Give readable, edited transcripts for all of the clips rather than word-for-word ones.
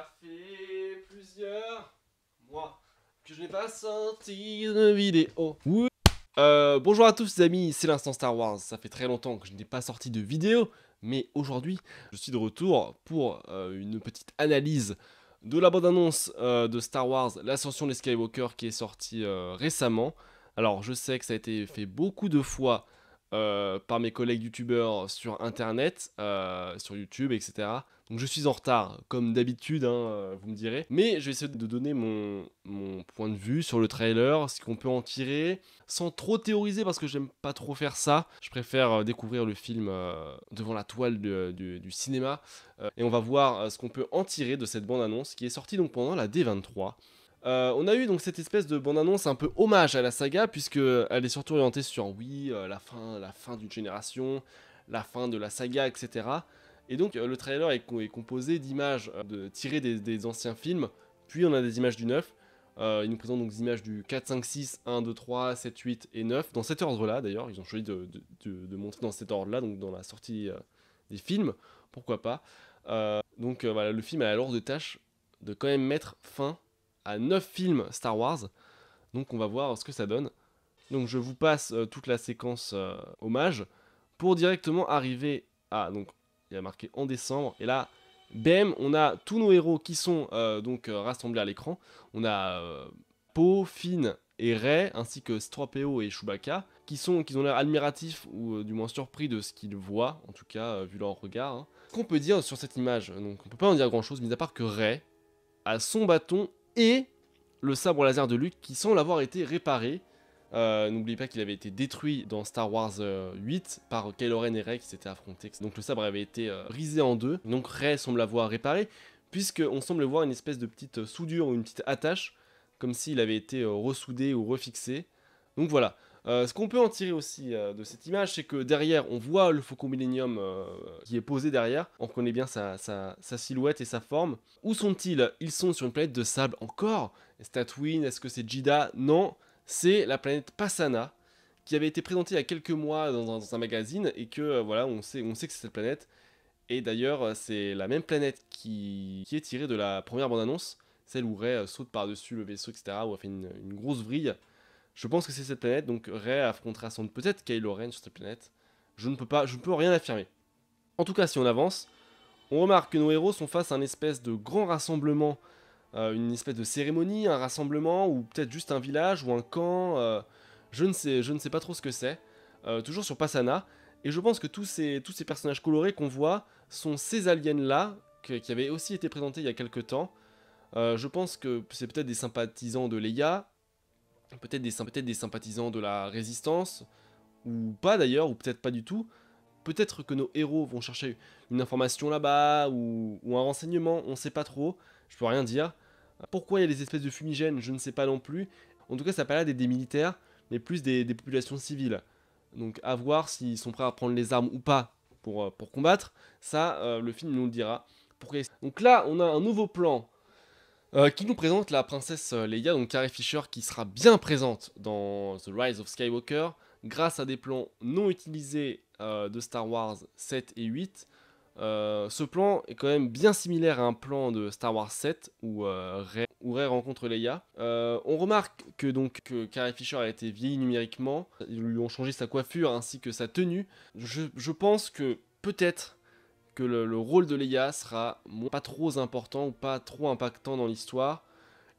Ça fait plusieurs mois que je n'ai pas sorti de vidéo. Oui. Bonjour à tous les amis, c'est l'instant Star Wars. Ça fait très longtemps que je n'ai pas sorti de vidéo, mais aujourd'hui, je suis de retour pour une petite analyse de la bande-annonce de Star Wars, l'ascension des Skywalker qui est sortie récemment. Alors, je sais que ça a été fait beaucoup de fois par mes collègues youtubeurs sur internet, sur YouTube, etc. Donc je suis en retard, comme d'habitude, hein, vous me direz. Mais je vais essayer de donner mon point de vue sur le trailer, ce qu'on peut en tirer, sans trop théoriser parce que j'aime pas trop faire ça. Je préfère découvrir le film devant la toile du cinéma. Et on va voir ce qu'on peut en tirer de cette bande-annonce qui est sortie donc pendant la D23. On a eu donc cette espèce de bande-annonce un peu hommage à la saga, puisque elle est surtout orientée sur, oui, la fin d'une génération, la fin de la saga, etc. Et donc le trailer est composé d'images tirées des anciens films, puis on a des images du 9. Il nous présente donc des images du 4, 5, 6, 1, 2, 3, 7, 8 et 9, dans cet ordre-là d'ailleurs. Ils ont choisi de montrer dans cet ordre-là, donc dans la sortie des films, pourquoi pas. Voilà, le film a la lourde tâche de quand même mettre fin à 9 films Star Wars. Donc on va voir ce que ça donne. Donc je vous passe toute la séquence hommage pour directement arriver à... Donc il y a marqué en décembre. Et là, bam, on a tous nos héros qui sont rassemblés à l'écran. On a Poe, Finn et Rey, ainsi que C-3PO et Chewbacca, qui ont l'air admiratifs ou du moins surpris de ce qu'ils voient, en tout cas vu leur regard. Hein. Ce qu'on peut dire sur cette image, donc on peut pas en dire grand chose, mis à part que Rey a son bâton et le sabre laser de Luke qui semble avoir été réparé. N'oubliez pas qu'il avait été détruit dans Star Wars 8 par Kylo Ren et Rey qui s'étaient affrontés. Donc le sabre avait été brisé en deux. Donc Rey semble l'avoir réparé, puisqu'on semble voir une espèce de petite soudure ou une petite attache, comme s'il avait été ressoudé ou refixé. Donc voilà. Ce qu'on peut en tirer aussi de cette image, c'est que derrière, on voit le Faucon Millenium qui est posé derrière. On reconnaît bien sa silhouette et sa forme. Où sont-ils? Ils sont sur une planète de sable encore. Est-ce Tatooine? Est-ce que c'est Jedha? Non, c'est la planète Pasaana, qui avait été présentée il y a quelques mois dans un magazine, et que voilà, on sait que c'est cette planète. Et d'ailleurs, c'est la même planète qui est tirée de la première bande-annonce, celle où Rey saute par-dessus le vaisseau, etc., où elle fait une grosse vrille. Je pense que c'est cette planète, donc Rey affrontera sans doute peut-être Kylo Ren sur cette planète. Je ne peux rien affirmer. En tout cas, si on avance, on remarque que nos héros sont face à un espèce de grand rassemblement, une espèce de cérémonie, un rassemblement, ou peut-être juste un village ou un camp. Je ne sais pas trop ce que c'est. Toujours sur Pasaana. Et je pense que tous ces personnages colorés qu'on voit sont ces aliens-là, qui avaient aussi été présentés il y a quelques temps. Je pense que c'est peut-être des sympathisants de Leia, peut-être des sympathisants de la Résistance, ou pas d'ailleurs, ou peut-être pas du tout. Peut-être que nos héros vont chercher une information là-bas, ou un renseignement, on sait pas trop, je peux rien dire. Pourquoi il y a des espèces de fumigènes, je ne sais pas non plus. En tout cas, ça n'a pas l'air d'être des militaires, mais plus des populations civiles. Donc à voir s'ils sont prêts à prendre les armes ou pas pour combattre. Ça, le film nous le dira. Donc là, on a un nouveau plan qui nous présente la princesse Leia, donc Carrie Fisher, qui sera bien présente dans The Rise of Skywalker, grâce à des plans non utilisés de Star Wars 7 et 8. Ce plan est quand même bien similaire à un plan de Star Wars 7 où Rey rencontre Leia. On remarque que Carrie Fisher a été vieillie numériquement, ils lui ont changé sa coiffure ainsi que sa tenue. Je pense que peut-être que le rôle de Leia sera pas trop important ou pas trop impactant dans l'histoire,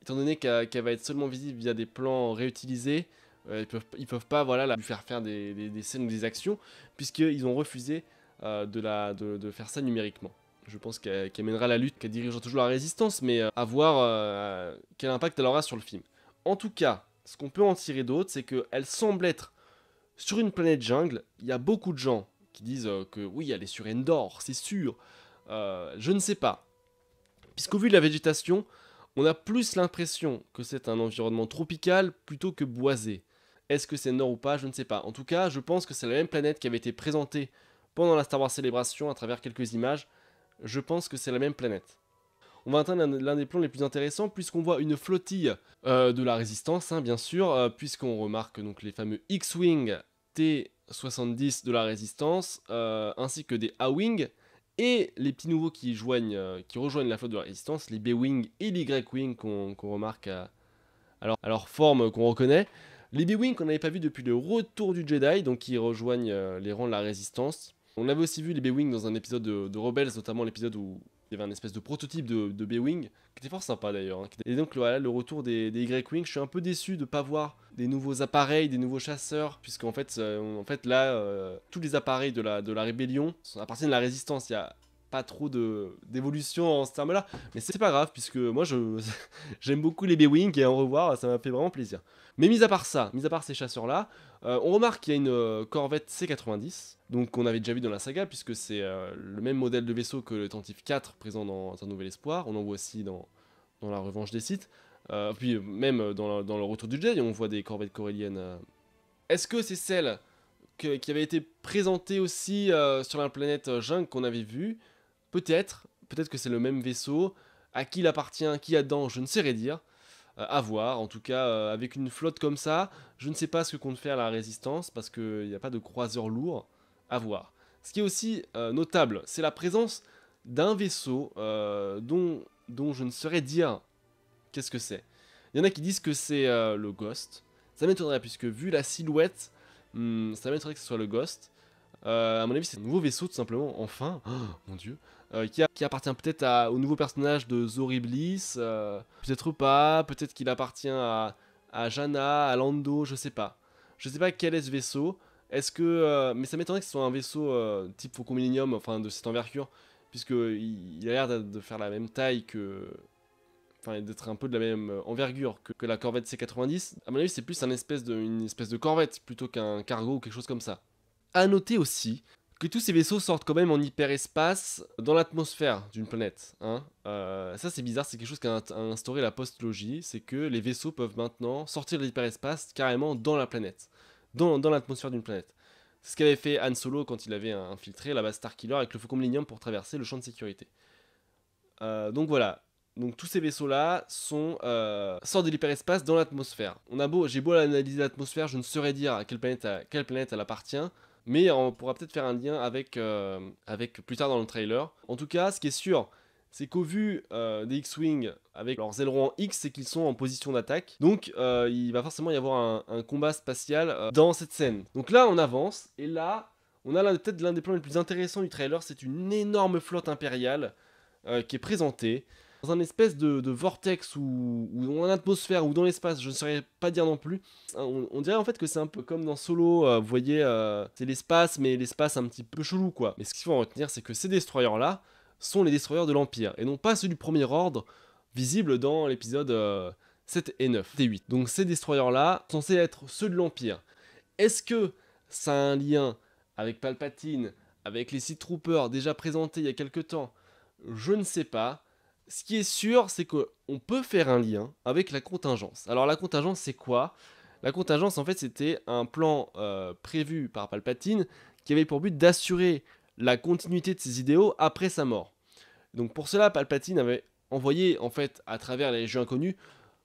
étant donné qu'elle va être seulement visible via des plans réutilisés. Ils peuvent pas voilà, lui faire des scènes ou des actions, puisqu'ils ont refusé de faire ça numériquement. Je pense qu'elle mènera la lutte, qu'elle dirigera toujours la résistance, mais à voir quel impact elle aura sur le film. En tout cas, ce qu'on peut en tirer d'autre, c'est qu'elle semble être sur une planète jungle. Il y a beaucoup de gens qui disent que oui, elle est sur Endor, c'est sûr. Je ne sais pas. Puisqu'au vu de la végétation, on a plus l'impression que c'est un environnement tropical plutôt que boisé. Est-ce que c'est Nord ou pas? Je ne sais pas. En tout cas, je pense que c'est la même planète qui avait été présentée pendant la Star Wars Célébration à travers quelques images. Je pense que c'est la même planète. On va atteindre l'un des plans les plus intéressants puisqu'on voit une flottille de la Résistance, hein, bien sûr, puisqu'on remarque donc les fameux X-Wing T-70 de la Résistance, ainsi que des A-Wing Et les petits nouveaux qui rejoignent la flotte de la Résistance, les B-Wing et les Y-Wing qu'on remarque à leur forme qu'on reconnaît. Les B-Wing qu'on n'avait pas vu depuis le retour du Jedi, donc qui rejoignent les rangs de la Résistance. On avait aussi vu les B-Wing dans un épisode de Rebels, notamment l'épisode où il y avait un espèce de prototype de B-Wing, qui était fort sympa d'ailleurs. Hein. Et donc voilà, le retour des Y-Wing, je suis un peu déçu de ne pas voir des nouveaux appareils, des nouveaux chasseurs, puisqu'en fait, là, tous les appareils de la rébellion appartiennent à la Résistance. Il y a pas trop d'évolution en ce terme-là, mais c'est pas grave, puisque moi, j'aime beaucoup les B-Wing, et à en revoir, ça m'a fait vraiment plaisir. Mais mis à part ces chasseurs-là, on remarque qu'il y a une Corvette C-90, donc on avait déjà vu dans la saga, puisque c'est le même modèle de vaisseau que le Tantive 4 présent dans Un Nouvel Espoir. On en voit aussi dans La Revanche des Sith. Puis même dans le Retour du Jedi, on voit des corvettes coréliennes. Est-ce que c'est celle qui avait été présentée aussi sur la planète Jungle qu'on avait vue? Peut-être que c'est le même vaisseau. À qui il appartient, qui a dedans, je ne saurais dire. À voir, en tout cas, avec une flotte comme ça, je ne sais pas ce que compte faire la Résistance, parce qu'il n'y a pas de croiseur lourd. À voir. Ce qui est aussi notable, c'est la présence d'un vaisseau dont je ne saurais dire qu'est-ce que c'est. Il y en a qui disent que c'est le Ghost. Ça m'étonnerait, puisque vu la silhouette, ça m'étonnerait que ce soit le Ghost. À mon avis, c'est un nouveau vaisseau, tout simplement, enfin, oh, mon dieu, qui appartient peut-être au nouveau personnage de Zori Bliss, peut-être pas, peut-être qu'il appartient à Jana, à Lando, je sais pas. Je sais pas quel est ce vaisseau. Est-ce que. Mais ça m'étonnerait que ce soit un vaisseau type Faucon Millennium, enfin de cette envergure, puisqu'il a l'air de faire la même taille que. Enfin, d'être un peu de la même envergure que la Corvette C-90. À mon avis, c'est plus une espèce de corvette plutôt qu'un cargo ou quelque chose comme ça. A noter aussi que tous ces vaisseaux sortent quand même en hyperespace dans l'atmosphère d'une planète. Hein. Ça c'est bizarre, c'est quelque chose qu'a instauré la postlogie, c'est que les vaisseaux peuvent maintenant sortir de l'hyperespace carrément dans la planète, dans l'atmosphère d'une planète. C'est ce qu'avait fait Han Solo quand il avait infiltré la base Starkiller avec le Faucon Millennium pour traverser le champ de sécurité. Donc voilà. Donc tous ces vaisseaux-là sortent de l'hyperespace dans l'atmosphère. J'ai beau analyser l'atmosphère, je ne saurais dire à quelle planète elle appartient. Mais on pourra peut-être faire un lien avec plus tard dans le trailer. En tout cas, ce qui est sûr, c'est qu'au vu des X-Wing avec leurs ailerons en X, c'est qu'ils sont en position d'attaque. Donc il va forcément y avoir un combat spatial dans cette scène. Donc là, on avance, et là, on a peut-être l'un des plans les plus intéressants du trailer. C'est une énorme flotte impériale qui est présentée dans un espèce de vortex ou en atmosphère ou dans l'espace, je ne saurais pas dire non plus. On dirait en fait que c'est un peu comme dans Solo, vous voyez, c'est l'espace, mais l'espace un petit peu chelou quoi. Mais ce qu'il faut en retenir, c'est que ces destroyers-là sont les destroyers de l'Empire, et non pas ceux du Premier Ordre, visibles dans l'épisode 7 et 9, et 8. Donc ces destroyers-là sont censés être ceux de l'Empire. Est-ce que ça a un lien avec Palpatine, avec les Sith Troopers déjà présentés il y a quelques temps? Je ne sais pas. Ce qui est sûr, c'est qu'on peut faire un lien avec la contingence. Alors la contingence, c'est quoi? La contingence, en fait, c'était un plan prévu par Palpatine qui avait pour but d'assurer la continuité de ses idéaux après sa mort. Donc pour cela, Palpatine avait envoyé, en fait, à travers les régions inconnues,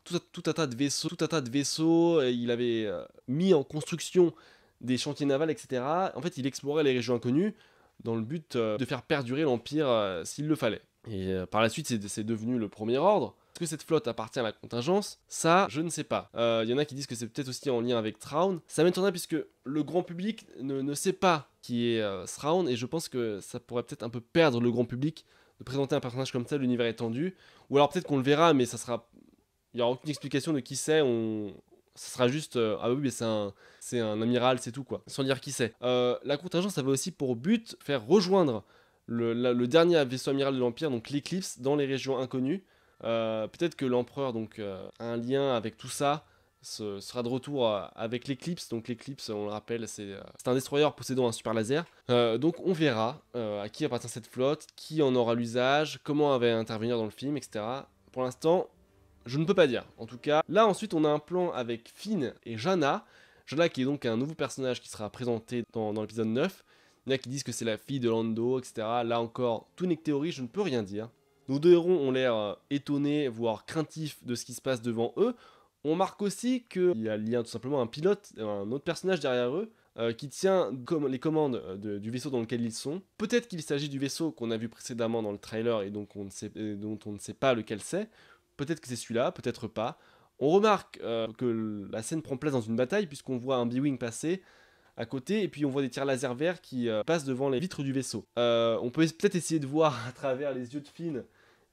tout un tas de vaisseaux, et il avait mis en construction des chantiers navals, etc. En fait, il explorait les régions inconnues dans le but de faire perdurer l'Empire s'il le fallait. Et par la suite, c'est devenu le Premier Ordre. Est-ce que cette flotte appartient à la contingence? Ça, je ne sais pas. Il y en a qui disent que c'est peut-être aussi en lien avec Thrawn. Ça m'étonnerait, puisque le grand public ne sait pas qui est Thrawn, et je pense que ça pourrait peut-être un peu perdre le grand public de présenter un personnage comme ça, l'univers étendu. Ou alors peut-être qu'on le verra, mais ça sera... Il n'y aura aucune explication de qui c'est, ça sera juste ah oui, mais c'est un amiral, c'est tout quoi, sans dire qui c'est. La contingence avait aussi pour but faire rejoindre le dernier vaisseau amiral de l'Empire, donc l'Eclipse, dans les régions inconnues. Peut-être que l'empereur donc a un lien avec tout ça, sera de retour avec l'Eclipse. Donc l'Eclipse, on le rappelle, c'est un destroyer possédant un super laser. Donc on verra à qui appartient cette flotte, qui en aura l'usage, comment elle va intervenir dans le film, etc. Pour l'instant, je ne peux pas dire. En tout cas, là ensuite on a un plan avec Finn et Jana. Jana qui est donc un nouveau personnage qui sera présenté dans l'épisode 9. Il y en a qui disent que c'est la fille de Lando, etc. Là encore, tout n'est que théorie, je ne peux rien dire. Nos deux héros ont l'air étonnés, voire craintifs de ce qui se passe devant eux. On marque aussi qu'il y a tout simplement un pilote, un autre personnage derrière eux, qui tient les commandes du vaisseau dans lequel ils sont. Peut-être qu'il s'agit du vaisseau qu'on a vu précédemment dans le trailer et donc dont on ne sait pas lequel c'est. Peut-être que c'est celui-là, peut-être pas. On remarque que la scène prend place dans une bataille puisqu'on voit un B-Wing passer à côté et puis on voit des tirs laser verts qui passent devant les vitres du vaisseau. On peut peut-être essayer de voir à travers les yeux de Finn.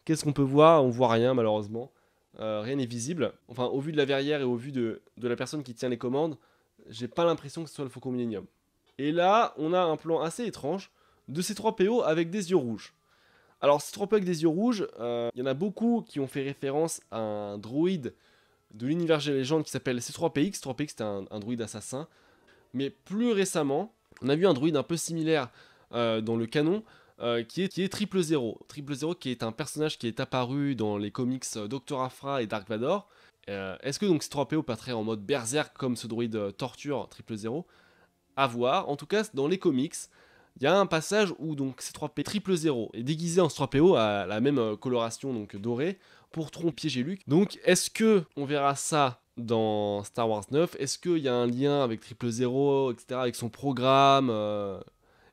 Qu'est-ce qu'on peut voir? On voit rien malheureusement. Rien n'est visible. Enfin, au vu de la verrière et au vu de la personne qui tient les commandes, j'ai pas l'impression que ce soit le Faucon Millenium. Et là, on a un plan assez étrange de ces 3 PO avec des yeux rouges. Alors, ces 3 PO avec des yeux rouges, il y en a beaucoup qui ont fait référence à un droïde de l'univers Légende qui s'appelle C3PX. C3PX, c'était un droïde assassin. Mais plus récemment, on a vu un droïde un peu similaire dans le canon, qui est 000. 000 qui est un personnage qui est apparu dans les comics Dr. Aphra et Dark Vador. Est-ce que donc C3PO passerait en mode berserk comme ce droïde torture 000? À voir. En tout cas, dans les comics, il y a un passage où donc C3P 000 est déguisé en C3PO à la même coloration donc dorée pour piéger Luke. Donc est-ce que on verra ça dans Star Wars 9? Est-ce qu'il y a un lien avec 000, etc., avec son programme?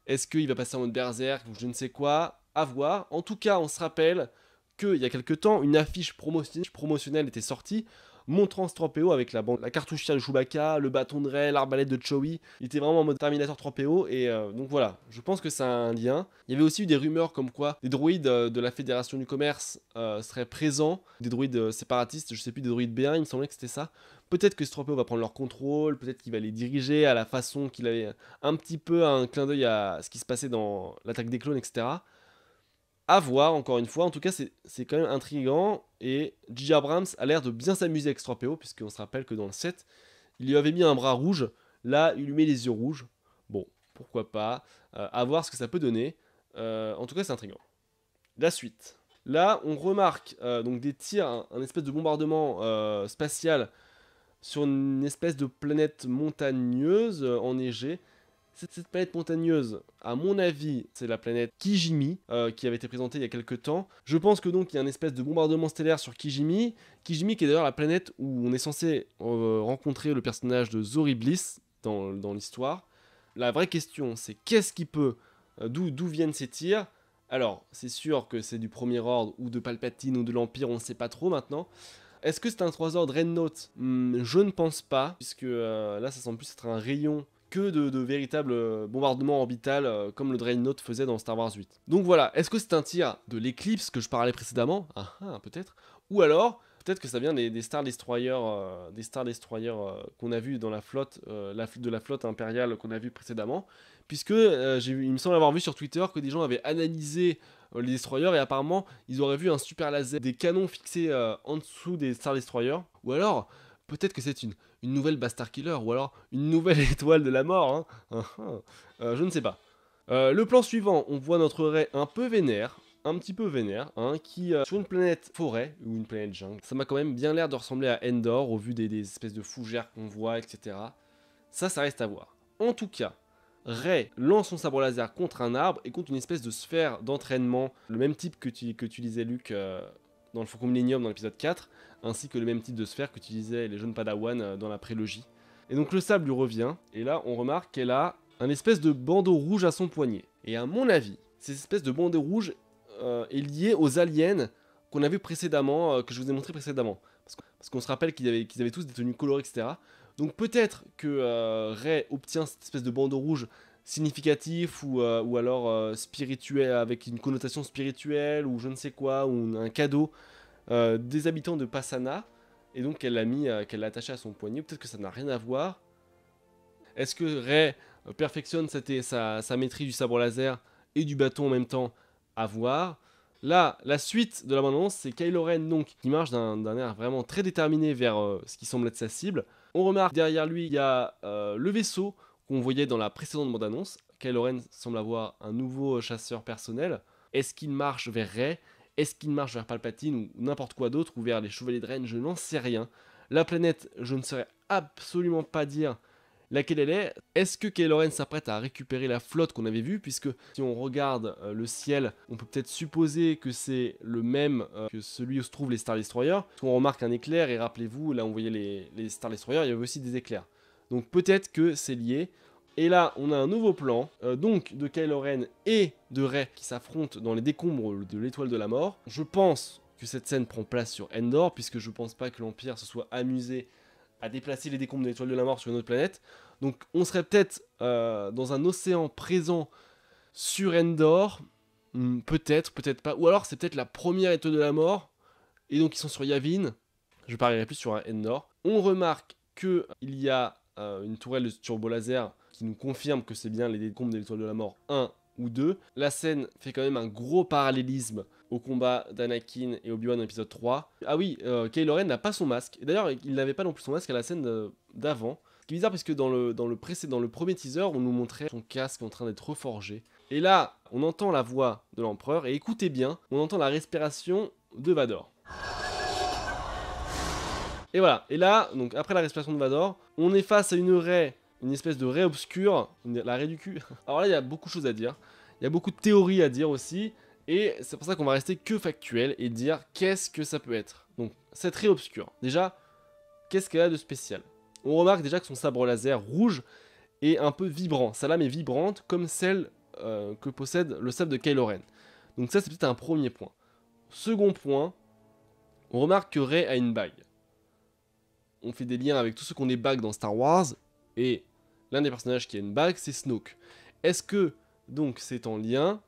Est-ce qu'il va passer en mode berserk ou je ne sais quoi? À voir. En tout cas, on se rappelle qu'il y a quelques temps, une affiche promotionnelle était sortie montrant ce 3PO avec la cartouchière de Chewbacca, le bâton de Rey, l'arbalète de Chewie. Il était vraiment en mode Terminator 3PO et donc voilà, je pense que ça a un lien. Il y avait aussi eu des rumeurs comme quoi des droïdes de la Fédération du Commerce seraient présents, des droïdes séparatistes, je sais plus, des droïdes B1, il me semblait que c'était ça. Peut-être que ce 3PO va prendre leur contrôle, peut-être qu'il va les diriger à la façon qu'il avait un petit peu un clin d'œil à ce qui se passait dans l'attaque des clones, etc. À voir, encore une fois. En tout cas, c'est quand même intriguant. Et J.J. Abrams a l'air de bien s'amuser avec ce 3PO, puisqu'on se rappelle que dans le 7, il lui avait mis un bras rouge. Là, il lui met les yeux rouges. Bon, pourquoi pas. À voir ce que ça peut donner. En tout cas, c'est intriguant. La suite. Là, on remarque donc des tirs, un espèce de bombardement spatial sur une espèce de planète montagneuse enneigée. Cette planète montagneuse, à mon avis, c'est la planète Kijimi, qui avait été présentée il y a quelques temps. Je pense que donc il y a une espèce de bombardement stellaire sur Kijimi. Kijimi qui est d'ailleurs la planète où on est censé rencontrer le personnage de Zori Bliss dans l'histoire. La vraie question, c'est qu'est-ce qui peut... d'où viennent ces tirs? Alors, c'est sûr que c'est du Premier Ordre, ou de Palpatine, ou de l'Empire, on ne sait pas trop maintenant. Est-ce que c'est un 3 ordre Dreadnought? Je ne pense pas, puisque là ça semble plus être un rayon que de véritables bombardements orbitales comme le Dreadnought faisait dans Star Wars 8. Donc voilà, est-ce que c'est un tir de l'éclipse que je parlais précédemment? Peut-être. Ou alors, peut-être que ça vient des Star Destroyers, qu'on a vu dans la flotte, de la flotte impériale qu'on a vu précédemment, puisque il me semble avoir vu sur Twitter que des gens avaient analysé les destroyers et apparemment ils auraient vu un super laser, des canons fixés en dessous des Star Destroyers, ou alors peut-être que c'est une nouvelle Bastard Killer, ou alors une nouvelle étoile de la mort, je ne sais pas. Le plan suivant, on voit notre Rey un peu vénère, un petit peu vénère, qui sur une planète forêt, ou une planète jungle, ça m'a quand même bien l'air de ressembler à Endor, au vu des espèces de fougères qu'on voit, etc. Ça reste à voir. En tout cas, Rey lance son sabre laser contre un arbre et contre une espèce de sphère d'entraînement, le même type qu'utilisait Luke dans le Faucon Millenium dans l'épisode 4, ainsi que le même type de sphère qu'utilisaient les jeunes Padawan dans la prélogie. Et donc le sable lui revient, et là on remarque qu'elle a un espèce de bandeau rouge à son poignet. Et à mon avis, cette espèce de bandeau rouge est liée aux aliens qu'on a vu précédemment, que je vous ai montré précédemment. Parce qu'on se rappelle qu'ils avaient tous des tenues colorées, etc. Donc peut-être que Rey obtient cette espèce de bandeau rouge significatif ou alors spirituel, avec une connotation spirituelle ou je ne sais quoi, ou un cadeau des habitants de Pasaana, et donc qu'elle l'a attaché à son poignet. Peut-être que ça n'a rien à voir. Est-ce que Rey perfectionne sa maîtrise du sabre laser et du bâton en même temps? À voir. Là, la suite de la bande-annonce, c'est Kylo Ren donc, qui marche d'un air vraiment très déterminé vers ce qui semble être sa cible. On remarque derrière lui, il y a le vaisseau qu'on voyait dans la précédente bande-annonce. Kylo Ren semble avoir un nouveau chasseur personnel. Est-ce qu'il marche vers Rey? Est-ce qu'il marche vers Palpatine ou n'importe quoi d'autre, ou vers les Chevaliers de Ren? Je n'en sais rien. La planète, je ne saurais absolument pas dire laquelle elle est. Est-ce que Kylo Ren s'apprête à récupérer la flotte qu'on avait vue? Puisque si on regarde le ciel, on peut peut-être supposer que c'est le même que celui où se trouvent les Star Destroyers. On remarque un éclair, et rappelez-vous, là on voyait les Star Destroyers, il y avait aussi des éclairs. Donc peut-être que c'est lié. Et là, on a un nouveau plan, donc de Kylo Ren et de Rey qui s'affrontent dans les décombres de l'étoile de la mort. Je pense que cette scène prend place sur Endor, puisque je pense pas que l'Empire se soit amusé à déplacer les décombres de l'étoile de la mort sur une autre planète. Donc on serait peut-être dans un océan présent sur Endor, peut-être, peut-être pas. Ou alors c'est peut-être la première étoile de la mort, et donc ils sont sur Yavin. Je parlerai plus sur un Endor. On remarque qu'il y a une tourelle de turbo laser qui nous confirme que c'est bien les décombres de l'étoile de la mort 1 ou 2. La scène fait quand même un gros parallélisme au combat d'Anakin et Obi-Wan dans l'épisode 3. Ah oui, Kylo Ren n'a pas son masque. Et d'ailleurs, il n'avait pas non plus son masque à la scène d'avant. Ce qui est bizarre parce que dans le premier teaser, on nous montrait son casque en train d'être reforgé. Et là, on entend la voix de l'empereur, et écoutez bien, on entend la respiration de Vador. Et voilà, et là, donc après la respiration de Vador, on est face à une raie, une espèce de raie obscure, la raie du cul. Alors là, il y a beaucoup de choses à dire, il y a beaucoup de théories à dire aussi, et c'est pour ça qu'on va rester que factuel et dire qu'est-ce que ça peut être. Donc, cette raie obscure, déjà, qu'est-ce qu'elle a de spécial? On remarque déjà que son sabre laser rouge est un peu vibrant, sa lame est vibrante comme celle que possède le sabre de Kylo Ren. Donc ça, c'est peut-être un premier point. Second point, on remarque que Rey a une bague. On fait des liens avec tous ceux qui ont des bagues dans Star Wars, et l'un des personnages qui a une bague, c'est Snoke. Est-ce que, donc, c'est en lien?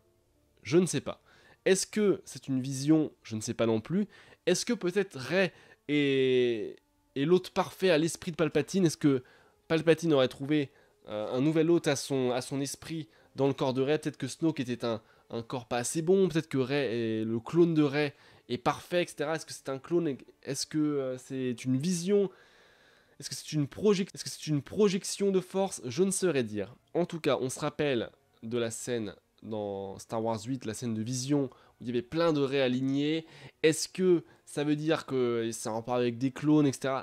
Je ne sais pas. Est-ce que c'est une vision? Je ne sais pas non plus. Est-ce que peut-être Rey est l'hôte parfait à l'esprit de Palpatine? Est-ce que Palpatine aurait trouvé un nouvel hôte à son esprit dans le corps de Rey? Peut-être que Snoke était un corps pas assez bon, peut-être que Rey, le clone de Rey, est parfait, etc. Est-ce que c'est un clone? Est-ce que c'est une vision? Est-ce que c'est une projection de force? Je ne saurais dire. En tout cas, on se rappelle de la scène dans Star Wars 8, la scène de vision, où il y avait plein de Rey alignés. Est-ce que ça veut dire que ça en parle avec des clones, etc.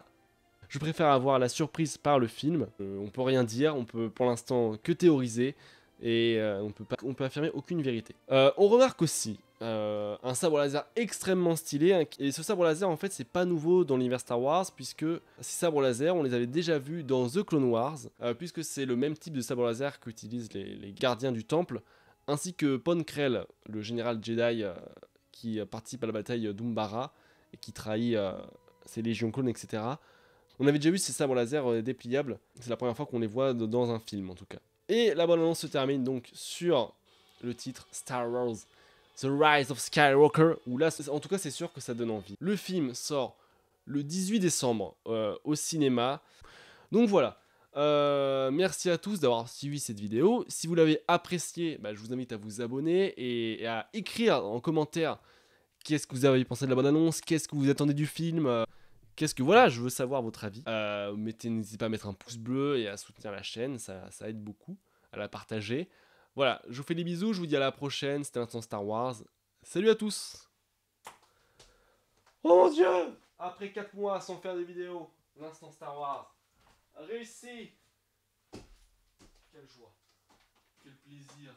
Je préfère avoir la surprise par le film. On peut rien dire, on peut pour l'instant que théoriser, et on peut affirmer aucune vérité. On remarque aussi un sabre laser extrêmement stylé, hein, et ce sabre laser en fait c'est pas nouveau dans l'univers Star Wars, puisque ces sabres laser on les avait déjà vus dans The Clone Wars, puisque c'est le même type de sabre laser qu'utilisent les gardiens du temple, ainsi que Pon Krell, le général Jedi qui participe à la bataille d'Umbara et qui trahit ses légions clones, etc. On avait déjà vu ces sabres laser dépliables, c'est la première fois qu'on les voit dans un film en tout cas. Et la bande-annonce se termine donc sur le titre Star Wars The Rise of Skywalker, où là, en tout cas, c'est sûr que ça donne envie. Le film sort le 18 décembre au cinéma. Donc voilà. Merci à tous d'avoir suivi cette vidéo. Si vous l'avez appréciée, bah, je vous invite à vous abonner et à écrire en commentaire qu'est-ce que vous avez pensé de la bande-annonce, qu'est-ce que vous attendez du film. Qu'est-ce que, voilà, je veux savoir votre avis. N'hésitez pas à mettre un pouce bleu et à soutenir la chaîne, ça aide beaucoup, à la partager. Voilà, je vous fais des bisous, je vous dis à la prochaine, c'était l'instant Star Wars. Salut à tous! Oh mon dieu! Après 4 mois sans faire des vidéos, l'instant Star Wars réussi! Quelle joie, quel plaisir!